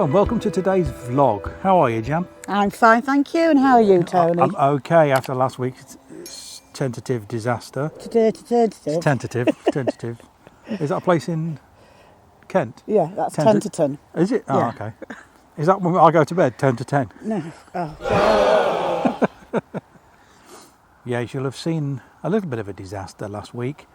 and welcome to today's vlog. How are you, Jan? I'm fine, thank you. And how are you, Tony? I'm okay after last week's tentative disaster. Tentative. Is that a place in Kent? Yeah, that's Shenton. Is it? Oh, Yeah. okay. Is that when I go to bed, 10 to 10? No. Oh. Yeah, you'll have seen a little bit of a disaster last week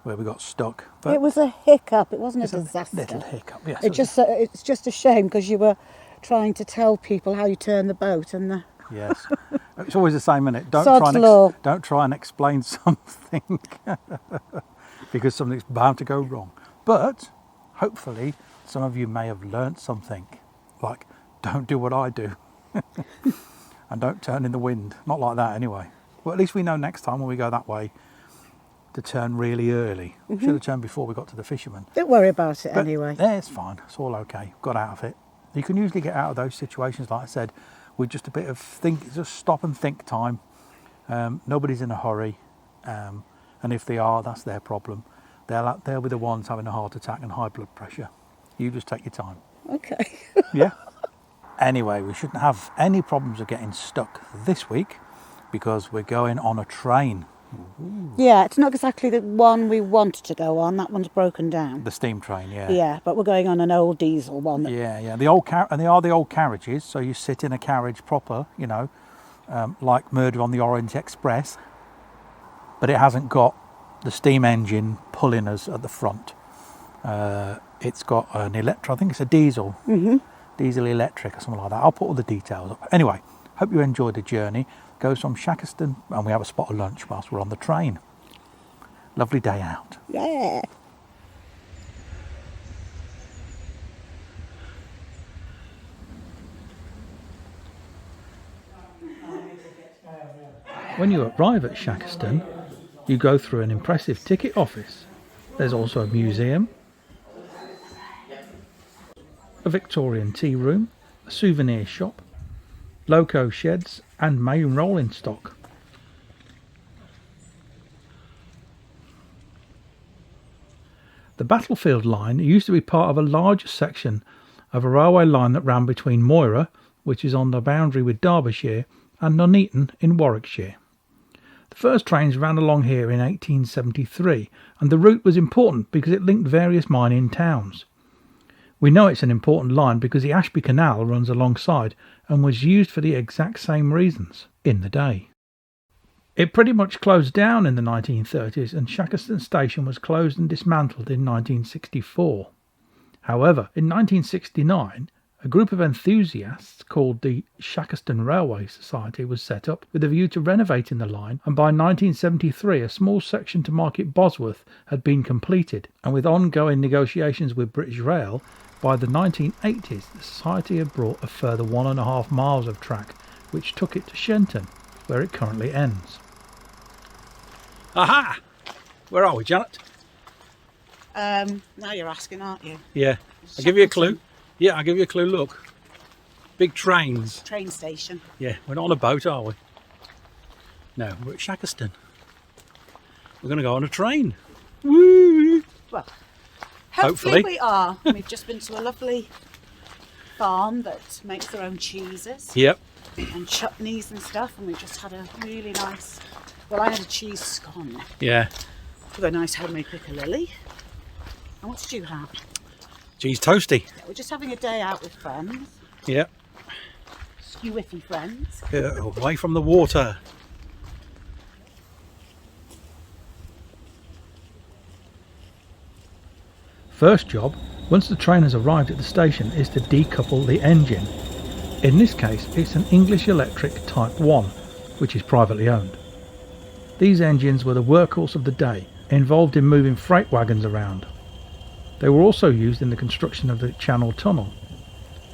where we got stuck. But It was a hiccup. It wasn't a disaster. little hiccup, yes. It's just a shame because you were trying to tell people how you turn the boat and the... Yes. It's always the same, isn't it? Don't try and explain something because something's bound to go wrong. But hopefully some of you may have learnt something, like don't do what I do and don't turn in the wind. Not like that anyway. Well, at least we know next time when we go that way to turn really early. We should have turned before we got to the fishermen. Don't worry about it But anyway. Yeah, it's fine. It's all okay. Got out of it. You can usually get out of those situations, like I said, with just a bit of just stop and think time. Nobody's in a hurry, and if they are, that's their problem. They'll be the ones having a heart attack and high blood pressure. You just take your time. Okay. Yeah. Anyway, we shouldn't have any problems of getting stuck this week because we're going on a train. Ooh. Yeah, it's not exactly the one we wanted to go on. That one's broken down. The steam train, yeah. Yeah, but we're going on an old diesel one. Yeah. The old and they are the old carriages, so you sit in a carriage proper, like Murder on the Orient Express, but it hasn't got the steam engine pulling us at the front. It's got an I think it's a diesel, diesel electric or something like that. I'll put all the details up. Anyway, hope you enjoyed the journey. Goes from Shackerstone and we have a spot of lunch whilst we're on the train. Lovely day out. Yeah. When you arrive at Shackerstone, you go through an impressive ticket office. There's also a museum, a Victorian tea room, a souvenir shop, loco sheds and main rolling stock. The Battlefield line used to be part of a larger section of a railway line that ran between Moira, which is on the boundary with Derbyshire, and Nuneaton in Warwickshire. The first trains ran along here in 1873, and the route was important because it linked various mining towns. We know it's an important line because the Ashby Canal runs alongside and was used for the exact same reasons in the day. It pretty much closed down in the 1930s and Shackerstone Station was closed and dismantled in 1964. However, in 1969, a group of enthusiasts called the Shackerstone Railway Society was set up with a view to renovating the line, and by 1973 a small section to Market Bosworth had been completed, and with ongoing negotiations with British Rail, by the 1980s the Society had brought a further 1.5 miles of track, which took it to Shenton, where it currently ends. Aha! Where are we, Janet? Now you're asking, aren't you? Yeah. I'll give you a clue. Yeah, I'll give you a clue. Look. Big trains. Train station. Yeah, we're not on a boat, are we? No, we're at Shackerstone. We're going to go on a train. Woo! Well, hopefully we are. We've just been to a lovely farm that makes their own cheeses. Yep. And chutneys and stuff, and we just had a really nice... Well, I had a cheese scone. Yeah. With a nice homemade piccalilli. And what did you have? Cheese toasty. Yeah, we're just having a day out with friends. Yep. Skewiffy friends. Yeah, away from the water. First job, once the train has arrived at the station, is to decouple the engine. In this case, it's an English Electric Type 1, which is privately owned. These engines were the workhorse of the day, involved in moving freight wagons around. They were also used in the construction of the Channel Tunnel.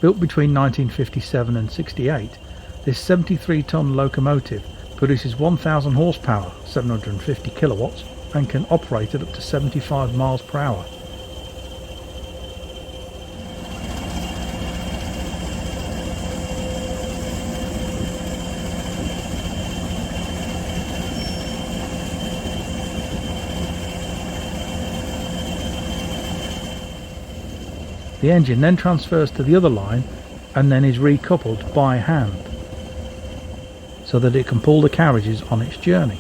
Built between 1957 and 68, this 73-ton locomotive produces 1,000 horsepower, 750 kilowatts, and can operate at up to 75 miles per hour. The engine then transfers to the other line and then is recoupled by hand so that it can pull the carriages on its journey.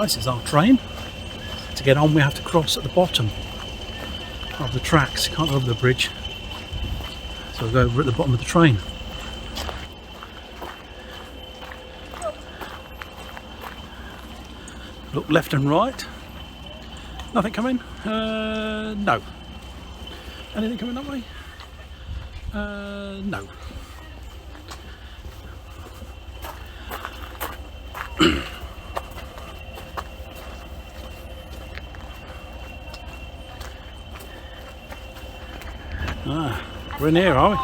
This is our train. To get on we have to cross at the bottom of the tracks. Can't go over the bridge, so we'll go over at the bottom of the train. Look left and right. Nothing coming? No. Anything coming that way? No. We're in here, are we?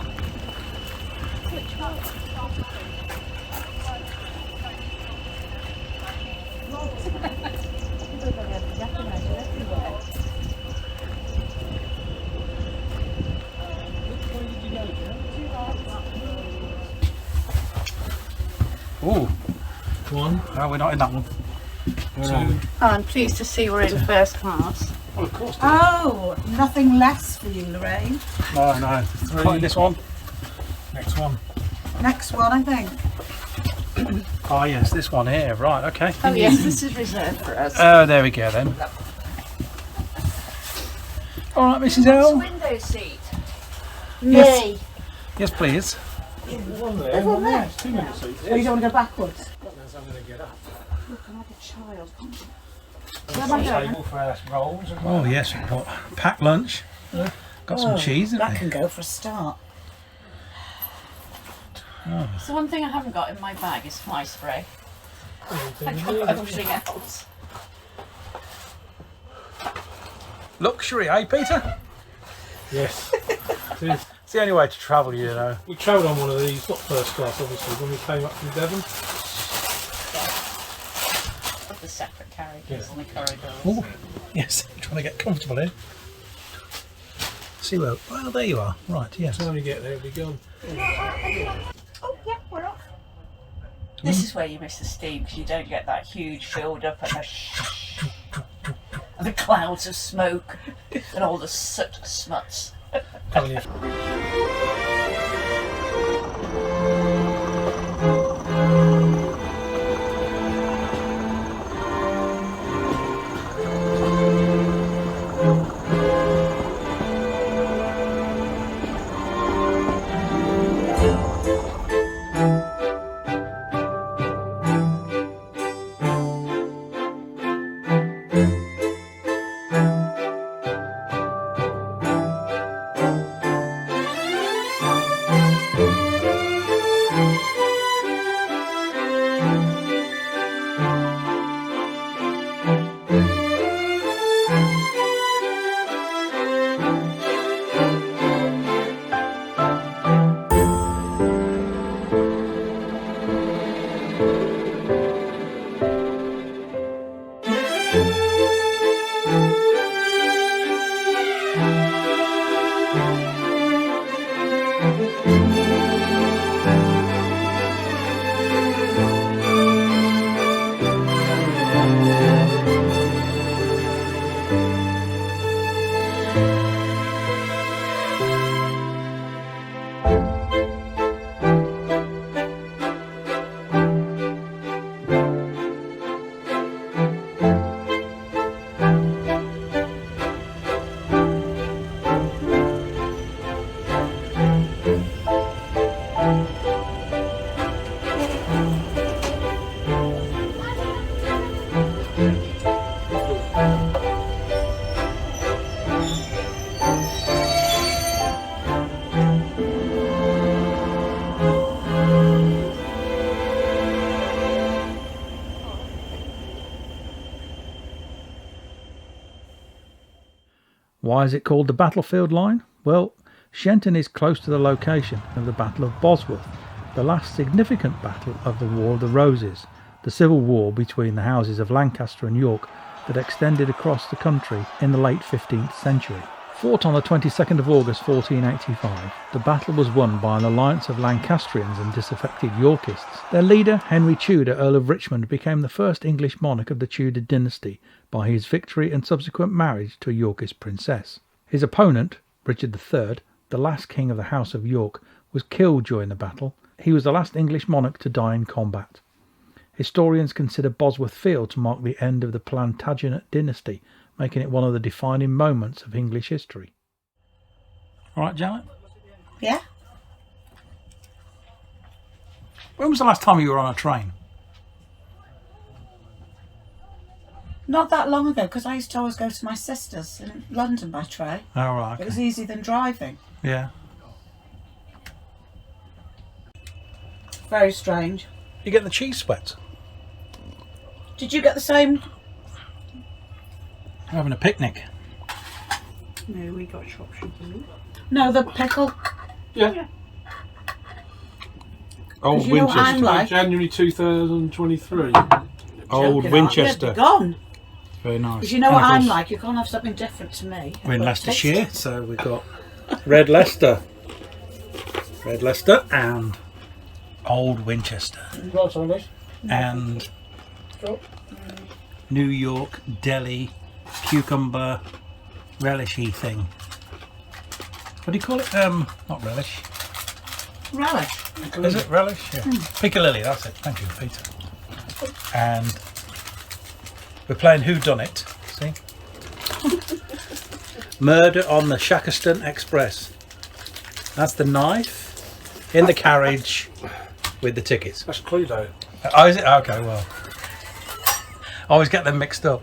Oh, one. No, we're not in that one. Two. I'm pleased to see we're in first class. Well, of course. Oh, nothing less for you, Lorraine. No, no. Three. Not in this one. Next one. Next one, I think. Oh yes, this one here. Right. Okay. Oh yes, this is reserved for us. Oh, there we go then. All right, Mrs. L. Window seat. Yes. Me. Yes, please. One there, one there. It's 2 minute seats. Oh, you don't want to go backwards? God knows I'm going to get up. Look, I'm like a child. Table for our rolls. And Oh yes, we've got packed lunch. Got some cheese in That there. can go for a start. So one thing I haven't got in my bag is fly spray. everything I've you got need. everything else. Luxury, eh, Peter? Yes. It is. It's the only way to travel, you know. We travelled on one of these, not first class obviously, when we came up from Devon. Of the separate carriages Yes. and the corridors. Oh, yes, trying to get comfortable here. See where? Well, there you are. Right, yes. So when you get there, it'll be gone. Oh, yeah, we're off. This is where you miss the steam because you don't get that huge build up and the clouds of smoke and all the soot smuts. Coming here. Why is it called the battlefield line? Well, Shenton is close to the location of the Battle of Bosworth, the last significant battle of the War of the Roses, the civil war between the houses of Lancaster and York that extended across the country in the late 15th century. Fought on the 22nd of August 1485, the battle was won by an alliance of Lancastrians and disaffected Yorkists. Their leader, Henry Tudor, Earl of Richmond, became the first English monarch of the Tudor dynasty by his victory and subsequent marriage to a Yorkist princess. His opponent, Richard III, the last king of the House of York, was killed during the battle. He was the last English monarch to die in combat. Historians consider Bosworth Field to mark the end of the Plantagenet dynasty, making it one of the defining moments of English history. All right, Janet? Yeah? When was the last time you were on a train? Not that long ago, because I used to always go to my sister's in London by train. Oh, right. Okay. It was easier than driving. Yeah. Very strange. You get the cheese sweats. Did you get the same? We're having a picnic. No, we got Shropshire blue. No, the pickle. Yeah. Old You know what I'm Winchester, like? January 2023. Old Joking, Winchester. I'll be gone. Very nice. Because you know And what of I'm course, like. You can't have something different to me. we're in I've got to taste Leicestershire, it. so we've got Red Leicester. Red Leicester and Old Winchester. Right, on this. And New York deli cucumber relishy thing. What do you call it? Not relish. Relish. Is it relish? Yeah. Piccalilli, that's it. Thank you, Peter. And we're playing Who Done It. See? Murder on the Shackerstone Express. That's the knife in the carriage with the tickets. That's Cluedo. Oh, is it? Okay, well. I always get them mixed up.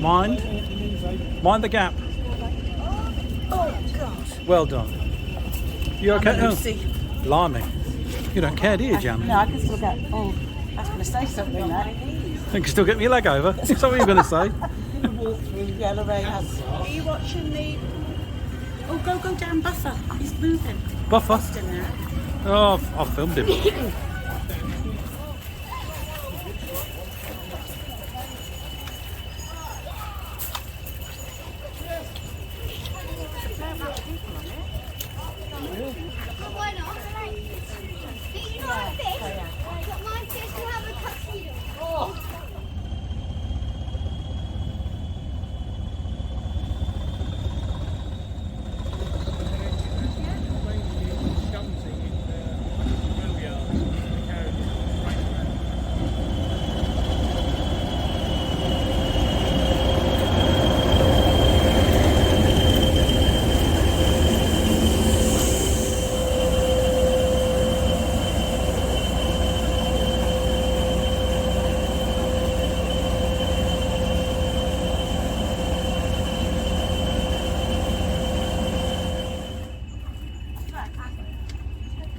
Mind the gap. Oh, God. Well done. You okay? I'm a Lucy. Blimey. You don't care, do you, Jan? No, I can still get... Oh, I was going to say something there. You can still get me your leg over. Is that what you're going to say? Yeah, Lorraine has... Are you watching the... Oh, go down, Buffer. He's moving. Buffer? Austin now. Oh, I've filmed him. Why not? Do you know how to fish? But my fish will have a tuxedo.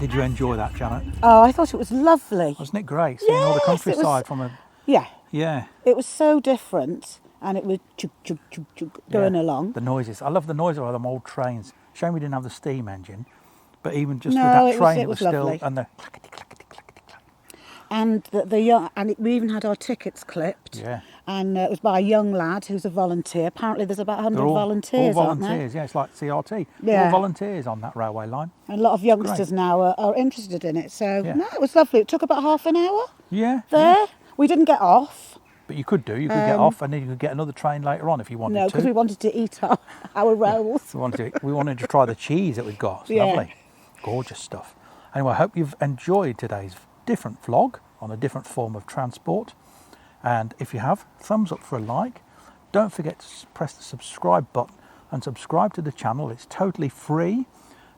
Did you enjoy that, Janet? Oh, I thought it was lovely. Wasn't it great seeing all the Yes, it was- countryside from a... Yeah, Yeah. it was so different, and it was chug, chug, chug, chug, going yeah. along. The noises. I love the noise of them old trains. Shame we didn't have the steam engine, but even just No, with that it was- train, it it was was still... lovely. And the clackety, clackety, clackety, clack. And the young, we even had our tickets clipped. Yeah. And it was by a young lad who's a volunteer. Apparently, there's about 100 They're all volunteers, all aren't there? volunteers, yeah, it's like CRT. Yeah. All volunteers on that railway line. And a lot of youngsters Great. now are interested in it. So Yeah. no, it was lovely. It took about half an hour Yeah. there. yeah. We didn't get off. But you could do. You could get off and then you could get another train later on if you wanted No, to. because we wanted to eat our rolls. We wanted to try the cheese that we've got. It's Yeah. lovely. Gorgeous stuff. Anyway, I hope you've enjoyed today's different vlog on a different form of transport. And if you have, thumbs up for a like. Don't forget to press the subscribe button and subscribe to the channel. It's totally free.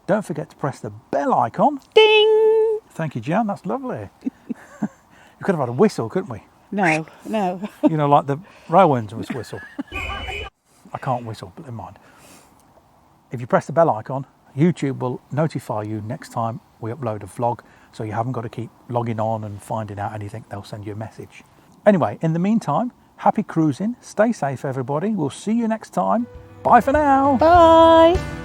Don't forget to press the bell icon. Ding! Thank you, Jan. That's lovely. You could have had a whistle, couldn't we? No. You know, like the railway's whistle. I can't whistle, but never mind. If you press the bell icon, YouTube will notify you next time we upload a vlog, so you haven't got to keep logging on and finding out anything. They'll send you a message. Anyway, in the meantime, happy cruising. Stay safe, everybody. We'll see you next time. Bye for now. Bye.